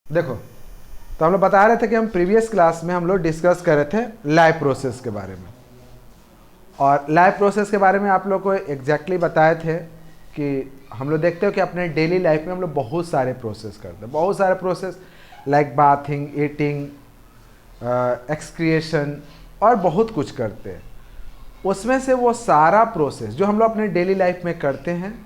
देखो, तो हम लोग बता रहे थे कि हम प्रीवियस क्लास में हम लोग डिस्कस कर रहे थे लाइव प्रोसेस के बारे में, और लाइव प्रोसेस के बारे में आप लोग को एग्जैक्टली बताए थे कि हम लोग देखते हो कि अपने डेली लाइफ में हम लोग बहुत सारे प्रोसेस करते हैं, बहुत सारे process like bathing, eating, excretion और बहुत कुछ करते हैं। उसमें से वो सारा प्रोसेस जो हम लोग अपने डेली लाइफ में करते हैं,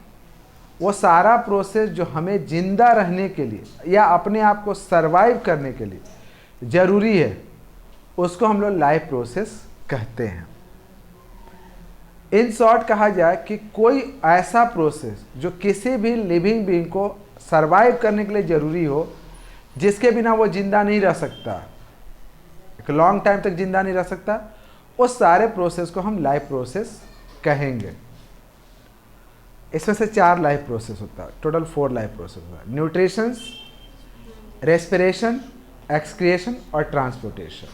वो सारा प्रोसेस जो हमें ज़िंदा रहने के लिए या अपने आप को सरवाइव करने के लिए ज़रूरी है, उसको हम लोग लाइफ प्रोसेस कहते हैं। इन शॉर्ट कहा जाए कि कोई ऐसा प्रोसेस जो किसी भी लिविंग बीइंग को सरवाइव करने के लिए ज़रूरी हो, जिसके बिना वो ज़िंदा नहीं रह सकता, एक लॉन्ग टाइम तक ज़िंदा नहीं रह सकता, उस सारे प्रोसेस को हम लाइफ प्रोसेस कहेंगे। इसमें से 4 लाइफ प्रोसेस होता है, टोटल 4 लाइफ प्रोसेस होता है। न्यूट्रिशंस, रेस्पिरेशन, एक्सक्रिएशन और ट्रांसपोर्टेशन।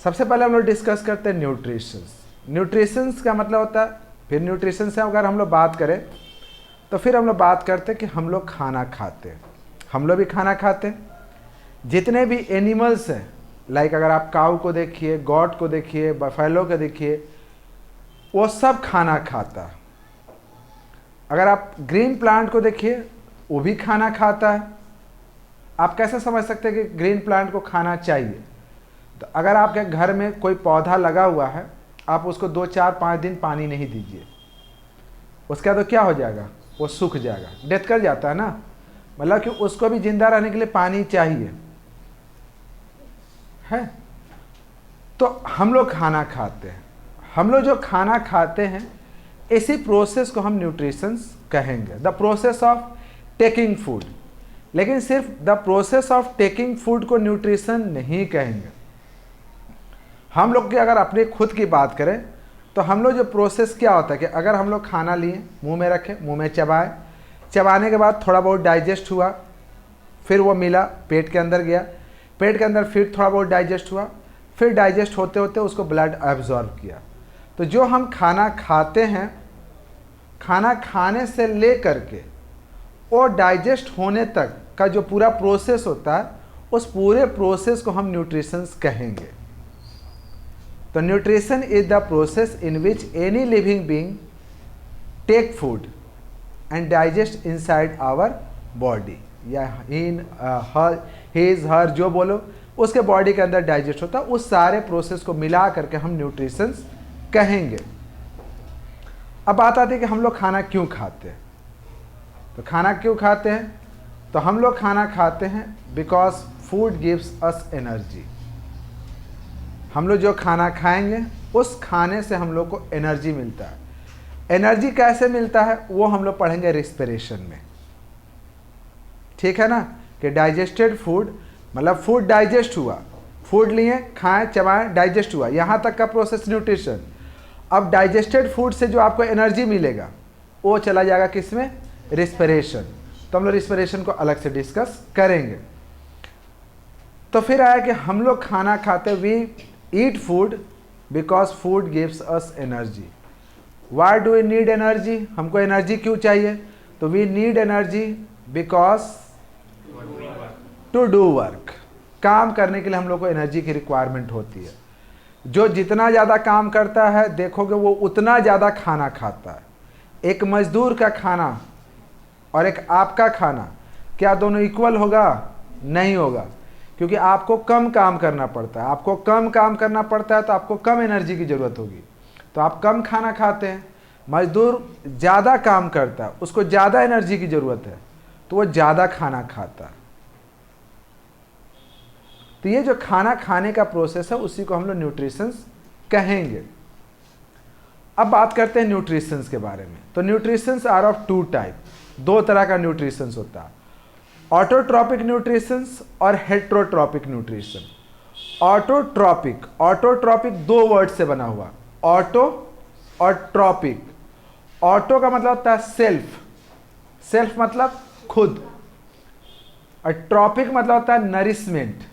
सबसे पहले हम लोग डिस्कस करते हैं न्यूट्रिशंस। न्यूट्रिशंस का मतलब होता है, फिर न्यूट्रिशन से अगर हम लोग बात करें तो फिर हम लोग बात करते हैं कि हम लोग खाना खाते हैं। हम लोग भी खाना खाते हैं। जितने भी एनिमल्स हैं, लाइक अगर आप काऊ को देखिए, गॉट को देखिए, बफेलो को देखिए, वो सब खाना खाता है। अगर आप ग्रीन प्लांट को देखिए, वो भी खाना खाता है। आप कैसे समझ सकते हैं कि ग्रीन प्लांट को खाना चाहिए? तो अगर आपके घर में कोई पौधा लगा हुआ है, आप उसको 2, 4, 5 दिन पानी नहीं दीजिए, उसका तो क्या हो जाएगा? वो सूख जाएगा, डेथ कर जाता है ना। मतलब कि उसको भी जिंदा रहने के लिए पानी चाहिए है। तो हम लोग खाना खाते हैं। हम लोग जो खाना खाते हैं, इसी प्रोसेस को हम न्यूट्रिशंस कहेंगे, the process of taking food. लेकिन सिर्फ the process of taking food को न्यूट्रिशन नहीं कहेंगे। हम लोग की अगर अपनी खुद की बात करें तो हम लोग जो प्रोसेस क्या होता है कि अगर हम लोग खाना लिए, मुंह में रखे, मुंह में चबाए, चबाने के बाद थोड़ा बहुत डाइजेस्ट हुआ, फिर वो मिला पेट के अंदर गया, पेट के अंदर फिर थोड़ा बहुत डाइजेस्ट हुआ, फिर डाइजेस्ट होते होते उसको ब्लड एब्जॉर्ब किया। तो जो हम खाना खाते हैं, खाना खाने से ले करके और डाइजेस्ट होने तक का जो पूरा प्रोसेस होता है, उस पूरे प्रोसेस को हम न्यूट्रिशंस कहेंगे। तो nutrition is the process in which any living being take food and digest inside our body, या इन हिज हर जो बोलो, उसके बॉडी के अंदर डाइजेस्ट होता है। उस सारे प्रोसेस को मिला करके हम न्यूट्रिशंस कहेंगे। अब बात आती है कि हम लोग खाना क्यों खाते हैं। तो खाना क्यों खाते हैं? तो हम लोग खाना खाते हैं because food gives us energy. हम लोग जो खाना खाएंगे, उस खाने से हम लोग को एनर्जी मिलता है। एनर्जी कैसे मिलता है वो हम लोग पढ़ेंगे रेस्पिरेशन में, ठीक है ना। कि डाइजेस्टेड फूड मतलब फूड डाइजेस्ट हुआ, फूड लिए, खाएं, चबाएं, डाइजेस्ट हुआ, यहाँ तक का प्रोसेस न्यूट्रिशन। अब डाइजेस्टेड फूड से जो आपको एनर्जी मिलेगा वो चला जाएगा किस में? रेस्पिरेशन। तो हम लोग रेस्पिरेशन को अलग से डिस्कस करेंगे। तो फिर आया कि हम लोग खाना खाते, we eat food because food gives us energy. Why do we need energy? हमको एनर्जी क्यों चाहिए? तो we need energy because to do work. काम करने के लिए हम लोग को एनर्जी की रिक्वायरमेंट होती है। जो जितना ज़्यादा काम करता है, देखोगे वो उतना ज़्यादा खाना खाता है। एक मजदूर का खाना और एक आपका खाना, क्या दोनों इक्वल होगा? नहीं होगा, क्योंकि आपको कम काम करना पड़ता है। आपको कम काम करना पड़ता है तो आपको कम एनर्जी की ज़रूरत होगी, तो आप कम खाना खाते हैं। मजदूर ज़्यादा काम करता है, उसको ज़्यादा एनर्जी की ज़रूरत है, तो वो ज़्यादा खाना खाता है। तो ये जो खाना खाने का प्रोसेस है, उसी को हम लोग न्यूट्रिशंस कहेंगे। अब बात करते हैं न्यूट्रिशंस के बारे में। तो न्यूट्रिशंस आर ऑफ 2 टाइप, 2 तरह का न्यूट्रिशंस होता है, ऑटोट्रॉपिक न्यूट्रिशंस और heterotrophic nutrition. Autotrophic, autotrophic 2 word से बना हुआ, ऑटो और ट्रॉपिक। ऑटो का मतलब होता है सेल्फ, सेल्फ मतलब खुद, और ट्रॉपिक मतलब होता है नरिशमेंट।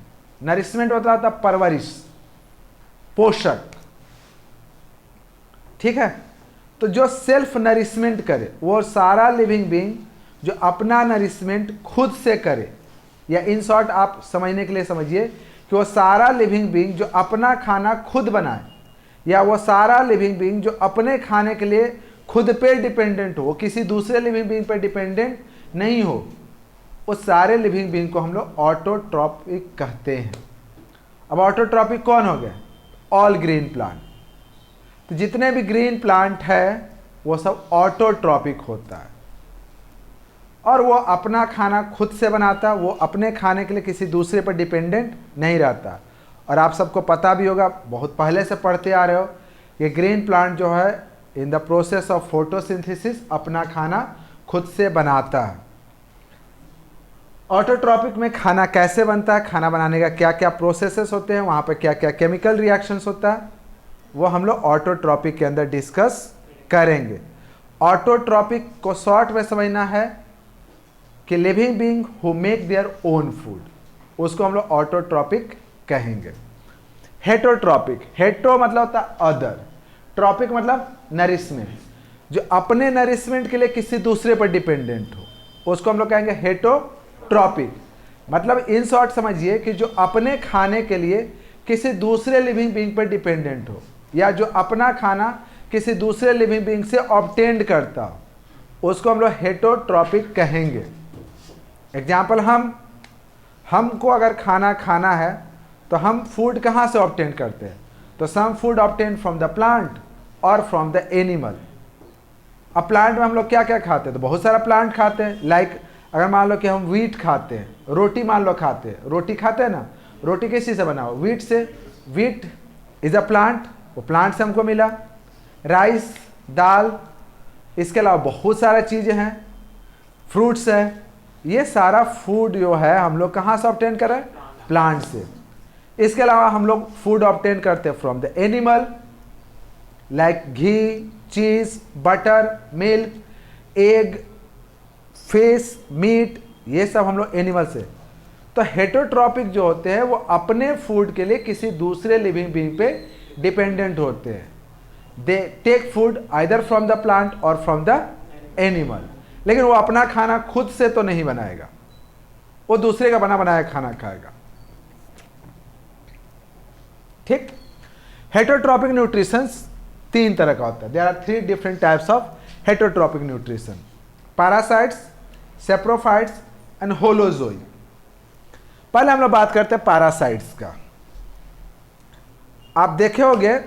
नरिशमेंट मतलब होता है परवरिश, पोषक, ठीक है। तो जो सेल्फ नरिशमेंट करे, वो सारा लिविंग बीइंग जो अपना नरिशमेंट खुद से करे, या इन शॉर्ट आप समझने के लिए समझिए कि वो सारा लिविंग बीइंग जो अपना खाना खुद बनाए, या वो सारा लिविंग बीइंग जो अपने खाने के लिए खुद पे डिपेंडेंट हो, वो किसी दूसरे लिविंग बीइंग पे डिपेंडेंट नहीं हो, उस सारे लिविंग बीइंग को हम लोग ऑटोट्रॉपिक कहते हैं। अब ऑटोट्रॉपिक कौन हो गए? All green plant. तो जितने भी ग्रीन प्लांट है वो सब ऑटोट्रॉपिक होता है, और वो अपना खाना खुद से बनाता, वो अपने खाने के लिए किसी दूसरे पर डिपेंडेंट नहीं रहता। और आप सबको पता भी होगा, बहुत पहले से पढ़ते आ रहे हो, ये ग्रीन प्लांट जो है in the process of photosynthesis अपना खाना खुद से बनाता है। ऑटोट्रॉपिक में खाना कैसे बनता है, खाना बनाने का क्या क्या प्रोसेसेस होते हैं, वहाँ पर क्या क्या केमिकल रिएक्शंस होता है, वो हम लोग ऑटोट्रॉपिक के अंदर डिस्कस करेंगे। ऑटोट्रॉपिक को शॉर्ट में समझना है कि living being who make their own food, उसको हम लोग ऑटोट्रॉपिक कहेंगे। हेटरोट्रॉपिक, हेटरो मतलब होता है अदर, ट्रॉपिक मतलब नरिशमेंट, जो अपने नरिशमेंट के लिए किसी दूसरे पर डिपेंडेंट हो, उसको हम लोग कहेंगे हेटरोट्रॉपिक। मतलब इन शॉर्ट समझिए कि जो अपने खाने के लिए किसी दूसरे लिविंग बीइंग पर डिपेंडेंट हो, या जो अपना खाना किसी दूसरे लिविंग बीइंग से ऑब्टेंड करता हो, उसको हम लोग हेटरोट्रॉपिक कहेंगे। एग्जाम्पल, हमको अगर खाना खाना है तो हम फूड कहाँ से ऑब्टेन करते हैं? तो some food obtain from the plant और फ्रॉम द एनिमल। अब प्लांट में हम लोग क्या क्या खाते हैं? तो बहुत सारा प्लांट खाते हैं। लाइक अगर मान लो कि हम व्हीट खाते हैं, रोटी मान लो खाते हैं, रोटी खाते हैं ना, रोटी किसी से बना हो? व्हीट से। व्हीट इज अ प्लांट, वो प्लांट से हमको मिला। राइस, दाल, इसके अलावा बहुत सारा चीज़ें हैं, फ्रूट्स है, ये सारा फूड जो है हम लोग कहाँ से ऑब्टेन कर रहे हैं? प्लांट से। इसके अलावा हम लोग फूड ऑब्टेन करते हैं from the animal, like ghee, cheese, butter, milk, egg, fish, meat, ये सब हम लोग एनिमल से। तो हेटरोट्रॉपिक जो होते हैं वो अपने फूड के लिए किसी दूसरे लिविंग बीइंग पे डिपेंडेंट होते हैं। They take food either from the plant और फ्रॉम द एनिमल, लेकिन वो अपना खाना खुद से तो नहीं बनाएगा, वो दूसरे का बना बनाया खाना खाएगा। ठीक। हेटरोट्रॉपिक न्यूट्रिशन 3 तरह का होता है। There are 3 different types of heterotrophic nutrition: parasites, saprophytes and holozoic. पहले हम लोग बात करते हैं पैरासाइट्स का। आप देखे होंगे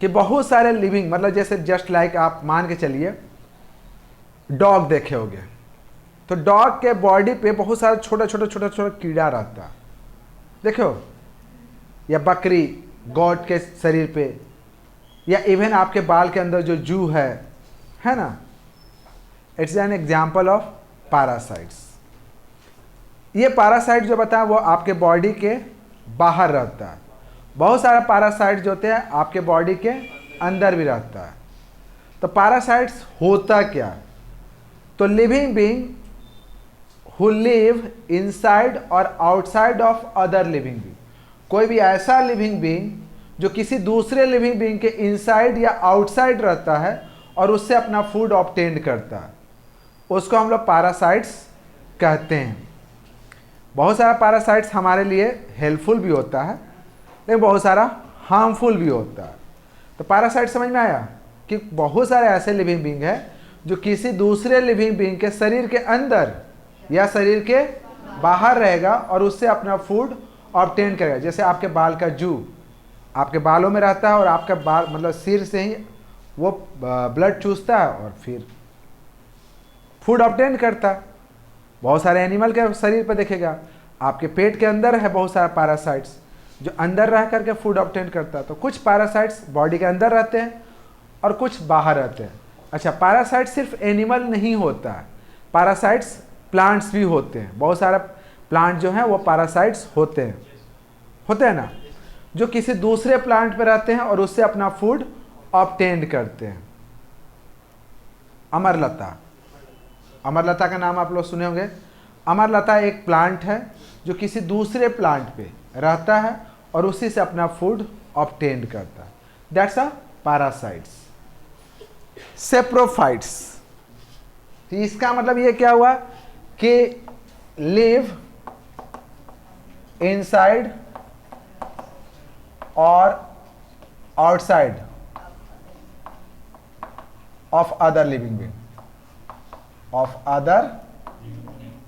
कि बहुत सारे लिविंग, मतलब जैसे जस्ट लाइक आप मान के चलिए डॉग देखे होंगे, तो डॉग के बॉडी पे बहुत सारा छोटा छोटा कीड़ा रहता है, देखे हो? या बकरी, गॉट के शरीर पे, या इवन आपके बाल के अंदर जो जू है ना, it's an example of parasites. ये पैरासाइट जो बताया वो आपके बॉडी के बाहर रहता है। बहुत सारा पैरासाइट जो होते हैं आपके बॉडी के अंदर भी रहता है। तो पैरासाइट्स होता क्या? तो living being who live inside और outside of other living being, कोई भी ऐसा लिविंग बीइंग जो किसी दूसरे लिविंग बीइंग के इनसाइड या आउटसाइड रहता है और उससे अपना फूड ऑब्टेन करता है, उसको हम लोग पैरासाइट्स कहते हैं। बहुत सारा पैरासाइट्स हमारे लिए हेल्पफुल भी होता है, लेकिन बहुत सारा हार्मफुल भी होता है। तो पैरासाइट समझ में आया कि बहुत सारे ऐसे लिविंग बीइंग है जो किसी दूसरे लिविंग बीइंग के शरीर के अंदर या शरीर के बाहर रहेगा और उससे अपना फूड ऑब्टेन करेगा। जैसे आपके बाल का जू आपके बालों में रहता है और आपका बाल मतलब सिर से ही वो ब्लड चूसता है और फिर फूड ऑब्टेन करता है। बहुत सारे एनिमल के शरीर पर देखेगा, आपके पेट के अंदर है बहुत सारा पैरासाइट्स जो अंदर रह करके फूड ऑब्टेन करता है। तो कुछ पैरासाइट्स बॉडी के अंदर रहते हैं और कुछ बाहर रहते हैं। अच्छा, पैरासाइट सिर्फ एनिमल नहीं होता है, पैरासाइट्स प्लांट्स भी होते हैं। बहुत सारा प्लांट जो हैं वो पैरासाइट्स होते हैं ना, जो किसी दूसरे प्लांट पे रहते हैं और उससे अपना फूड ऑब्टेन करते हैं। अमरलता, अमरलता का नाम आप लोग सुने होंगे। अमरलता एक प्लांट है जो किसी दूसरे प्लांट पे रहता है और उसी से अपना फूड ऑब्टेन करता है। That's a parasites. सेप्रोफाइट्स, तो इसका मतलब ये क्या हुआ कि live inside or outside of other living being, of other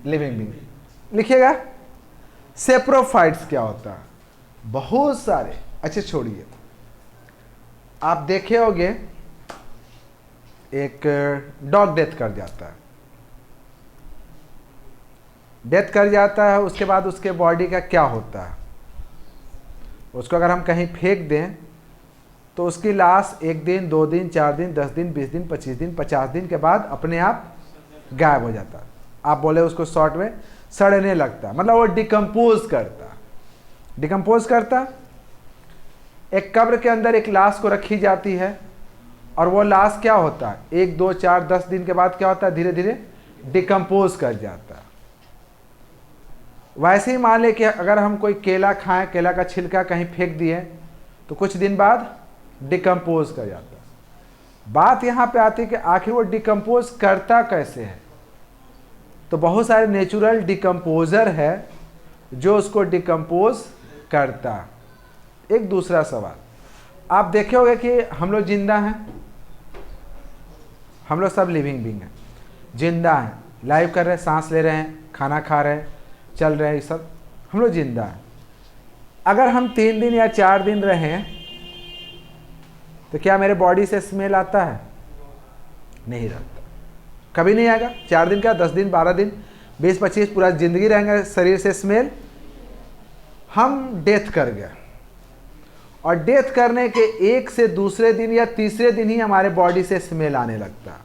living being. लिखिएगा सेप्रोफाइट्स क्या होता है, बहुत सारे। अच्छा छोड़िए, आप देखे होंगे एक डॉग डेथ कर जाता है, उसके बाद उसके बॉडी का क्या होता है, उसको अगर हम कहीं फेंक दें तो उसकी लाश 1 दिन 2 दिन 4 दिन 10 दिन 20 दिन 25 दिन 50 दिन के बाद अपने आप गायब हो जाता है। आप बोले उसको शॉर्ट में सड़ने लगता, मतलब वो डिकम्पोज करता। एक कब्र के अंदर एक लाश को रखी जाती है और वो लाश क्या होता है, 1 2 4 10 दिन के बाद क्या होता है, धीरे धीरे डिकम्पोज कर जाता है। वैसे ही मान ले कि अगर हम कोई केला खाएं, केला का छिलका कहीं फेंक दिए तो कुछ दिन बाद डिकम्पोज कर जाता है। बात यहाँ पे आती है कि आखिर वो डिकम्पोज करता कैसे है। तो बहुत सारे नेचुरल डिकम्पोजर है जो उसको डिकम्पोज करता। एक दूसरा सवाल, आप देखे होंगे कि हम लोग जिंदा हैं, हम लोग सब लिविंग बीइंग हैं, जिंदा हैं, लाइव कर रहे हैं, सांस ले रहे हैं, खाना खा रहे हैं, चल रहे हैं, ये सब हम लोग जिंदा हैं। अगर हम 3 दिन या 4 दिन रहें तो क्या मेरे बॉडी से स्मेल आता है? नहीं रहता, कभी नहीं आएगा। 4 दिन का, 10 दिन, 12 दिन, 20-25 पूरा जिंदगी रहेंगे शरीर से स्मेल। हम डेथ कर गए और डेथ करने के 1 से दूसरे दिन या तीसरे दिन ही हमारे बॉडी से स्मेल आने लगता।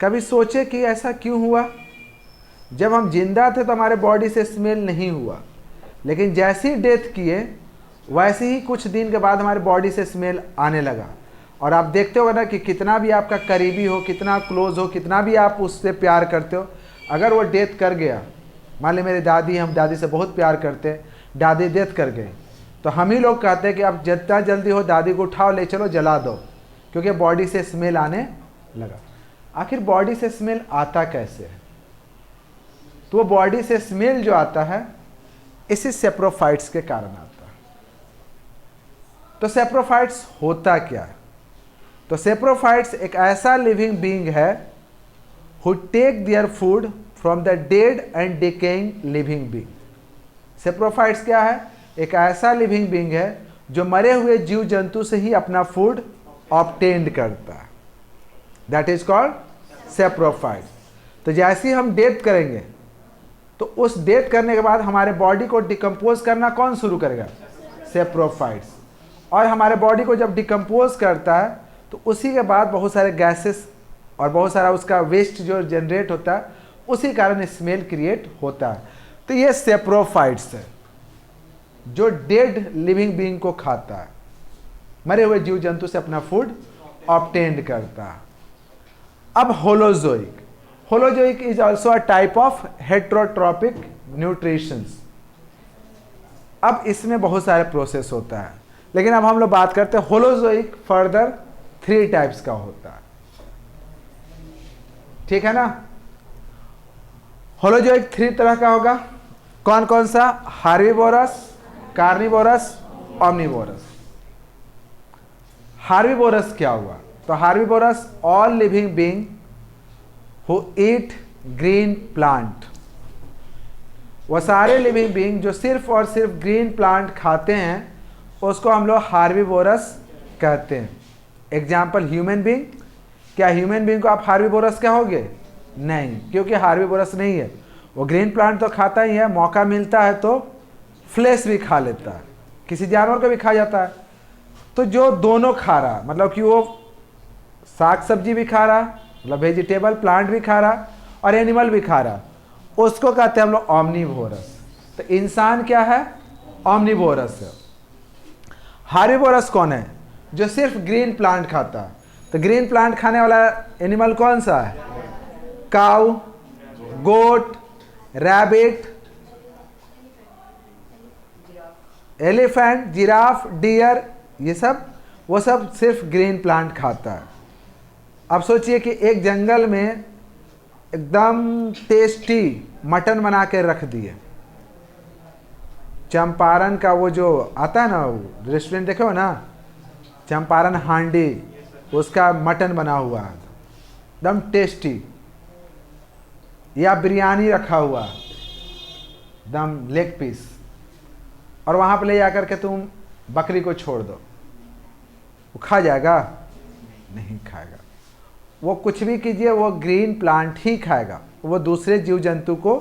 कभी सोचे कि ऐसा क्यों हुआ? जब हम जिंदा थे तो हमारे बॉडी से स्मेल नहीं हुआ, लेकिन जैसे ही डेथ किए वैसे ही कुछ दिन के बाद हमारे बॉडी से स्मेल आने लगा। और आप देखते हो ना कि कितना भी आपका करीबी हो, कितना क्लोज हो, कितना भी आप उससे प्यार करते हो, अगर वो डेथ कर गया, मान ली मेरी दादी, हम दादी से बहुत प्यार करते हैं, दादी डेथ कर गई, तो हम ही लोग कहते हैं कि अब जितना जल्दी हो दादी को उठाओ, ले चलो, जला दो, क्योंकि बॉडी से स्मेल आने लगा। आखिर बॉडी से स्मेल आता कैसे है? तो वो बॉडी से स्मेल जो आता है इसी सेप्रोफाइट्स के कारण आता है। तो सेप्रोफाइट्स होता क्या है? तो सेप्रोफाइट्स एक ऐसा लिविंग बीइंग है who take their food from the dead and decaying living being. Saprophytes क्या है? एक ऐसा लिविंग बीइंग है जो मरे हुए जीव जंतु से ही अपना फूड ऑब्टेन्ड करता है। That is called saprophytes. तो जैसे ही हम डेथ करेंगे तो उस डेथ करने के बाद हमारे बॉडी को डिकम्पोज करना कौन शुरू करेगा? सेप्रोफाइट्स। और हमारे बॉडी को जब डिकम्पोज करता है तो उसी के बाद बहुत सारे गैसेस और बहुत सारा उसका वेस्ट जो जनरेट होता है, उसी कारण स्मेल क्रिएट होता है। तो ये सेप्रोफाइट्स है जो डेड लिविंग बीइंग को खाता है, मरे हुए जीव जंतु से अपना फूड ऑब्टेन्ड करता है। अब holozoic, holozoic is also a type of heterotrophic nutritions. अब इसमें बहुत सारे प्रोसेस होता है, लेकिन अब हम लोग बात करते हैं होलोजोइक फर्दर 3 टाइप्स का होता है, ठीक है ना। होलोजोइक 3 तरह का होगा। कौन कौन सा? हार्बिवोरस, कार्निवोरस, ओमनिवोरस। हार्बिवोरस क्या हुआ? तो herbivorous all living being who eat green plant. वो सारे लिविंग बीइंग जो सिर्फ और सिर्फ ग्रीन प्लांट खाते हैं उसको हम लोग हार्बिवोरस कहते हैं। Example human being. क्या ह्यूमन बीइंग को आप हार्बिवोरस कहोगे? नहीं, क्योंकि हार्बिवोरस नहीं है, वो ग्रीन प्लांट तो खाता ही है, मौका मिलता है तो फ्लेश भी खा लेता है, किसी जानवर को भी खा जाता है। तो जो दोनों खा रहा, मतलब कि वो साग सब्जी भी खा रहा, मतलब वेजिटेबल प्लांट भी खा रहा और एनिमल भी खा रहा, उसको कहते हैं हम लोग ओमनिवोरस। तो इंसान क्या है? ओमनिवोरस है। हार्बिवोरस कौन है? जो सिर्फ ग्रीन प्लांट खाता है। तो ग्रीन प्लांट खाने वाला एनिमल कौन सा है? काऊ, गोट, रैबिट, एलिफेंट, जिराफ, डियर, ये सब, वो सब सिर्फ ग्रीन प्लांट खाता है। अब सोचिए कि एक जंगल में एकदम टेस्टी मटन बना के रख दिए। चंपारण का वो जो आता है ना रेस्टोरेंट, देखे हो ना, चंपारण हांडी, उसका मटन बना हुआ है एकदम टेस्टी। या बिरयानी रखा हुआ एकदम लेग पीस, और वहाँ पे ले जाकर के तुम बकरी को छोड़ दो, वो खा जाएगा? नहीं खाएगा। वो कुछ भी कीजिए, वो ग्रीन प्लांट ही खाएगा, वो दूसरे जीव जंतु को।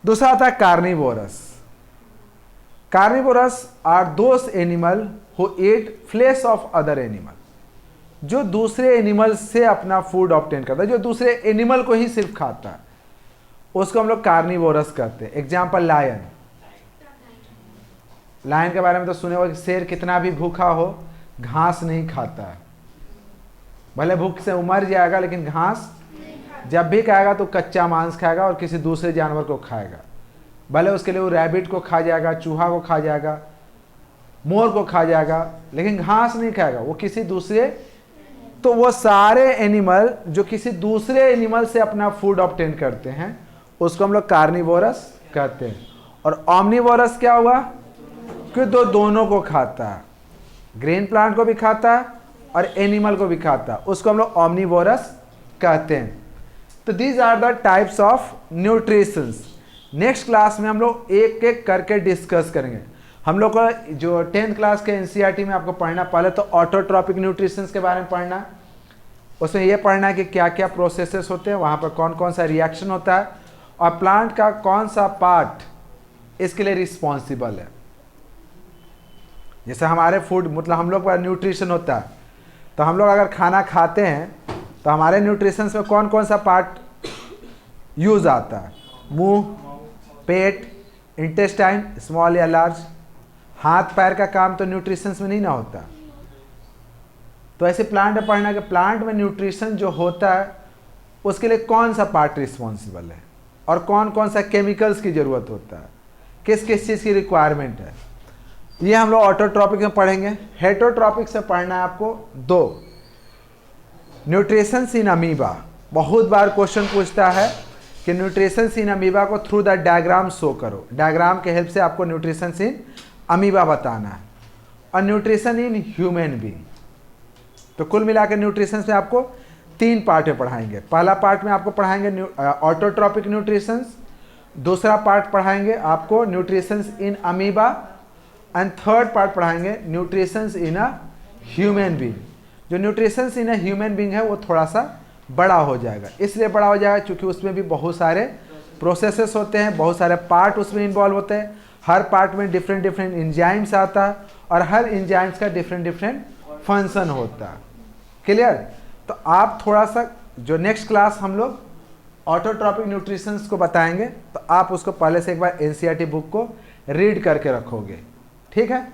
दूसरा आता है carnivorous. Carnivorous are those animal who eat flesh of other animal, जो दूसरे एनिमल से अपना फूड ऑब्टेन करता है, जो दूसरे एनिमल को ही सिर्फ खाता है, उसको हम लोग कार्निवोरस कहते हैं। Example lion. लायन के बारे में तो सुने हो कि शेर कितना भी भूखा हो घास नहीं खाता है, भले भूख से मर जाएगा लेकिन घास जब भी खाएगा तो कच्चा मांस खाएगा और किसी दूसरे जानवर को खाएगा। भले उसके लिए वो रैबिट को खा जाएगा, चूहा को खा जाएगा, मोर को खा जाएगा, लेकिन घास नहीं खाएगा, वो किसी दूसरे। तो वो सारे एनिमल जो किसी दूसरे एनिमल से अपना फूड ऑब्टेन करते हैं उसको हम लोग कार्निवोरस कहते हैं। और ऑमनिवोरस क्या हुआ कि दोनों को खाता है, ग्रीन प्लांट को भी खाता है और एनिमल को भी खाता है, उसको हम लोग ऑमनिवोरस कहते हैं। तो these are the types of nutritions. Next class में हम लोग एक एक करके डिस्कस करेंगे। हम लोग को जो 10th क्लास के एनसीईआरटी में आपको पढ़ना, पहले तो ऑटोट्रॉपिक न्यूट्रिशंस के बारे में पढ़ना है, उसमें ये पढ़ना है कि क्या क्या प्रोसेसेस होते हैं, वहाँ पर कौन कौन सा रिएक्शन होता है और प्लांट का कौन सा पार्ट इसके लिए रिस्पॉन्सिबल है। जैसे हमारे फूड मतलब हम लोग का न्यूट्रिशन होता है, तो हम लोग अगर खाना खाते हैं तो हमारे न्यूट्रिशंस में कौन कौन सा पार्ट यूज आता है? मुंह, पेट, इंटेस्टाइन स्मॉल या लार्ज। हाथ पैर का काम तो न्यूट्रिशंस में नहीं ना होता। तो ऐसे प्लांट में पढ़ना कि प्लांट में न्यूट्रिशन जो होता है उसके लिए कौन सा पार्ट रिस्पॉन्सिबल है और कौन कौन सा केमिकल्स की ज़रूरत होता है, किस किस चीज़ की रिक्वायरमेंट है। ये हम लोग ऑटोट्रॉपिक में पढ़ेंगे। हेटरोट्रॉपिक से पढ़ना है आपको 2 न्यूट्रिशंस इन अमीबा। बहुत बार क्वेश्चन पूछता है कि न्यूट्रिशंस इन अमीबा को थ्रू द डायग्राम शो करो। डायग्राम के हेल्प से आपको न्यूट्रिशंस इन अमीबा बताना है। और न्यूट्रिशन इन ह्यूमन बीइंग। तो कुल मिलाकर न्यूट्रिशंस में आपको 3 पार्ट में पढ़ाएंगे। पहला पार्ट में आपको पढ़ाएंगे ऑटोट्रॉपिक न्यूट्रिशंस, दूसरा पार्ट पढ़ाएंगे आपको nutritions in amoeba and third part पढ़ाएंगे nutritions in a human being. जो nutritions in a human being है वो थोड़ा सा बड़ा हो जाएगा। इसलिए बड़ा हो जाएगा क्योंकि उसमें भी बहुत सारे प्रोसेसेस होते हैं, बहुत सारे पार्ट उसमें इन्वॉल्व होते हैं। हर पार्ट में डिफरेंट डिफरेंट एंजाइम्स आता है और हर एंजाइम्स का डिफरेंट डिफरेंट फंक्शन होता है। क्लियर? तो आप थोड़ा सा जो नेक्स्ट क्लास हम लोग ऑटोट्रॉपिक न्यूट्रिशंस को बताएंगे तो आप उसको पहले से एक बार एनसीईआरटी बुक को रीड करके रखोगे। ठीक है?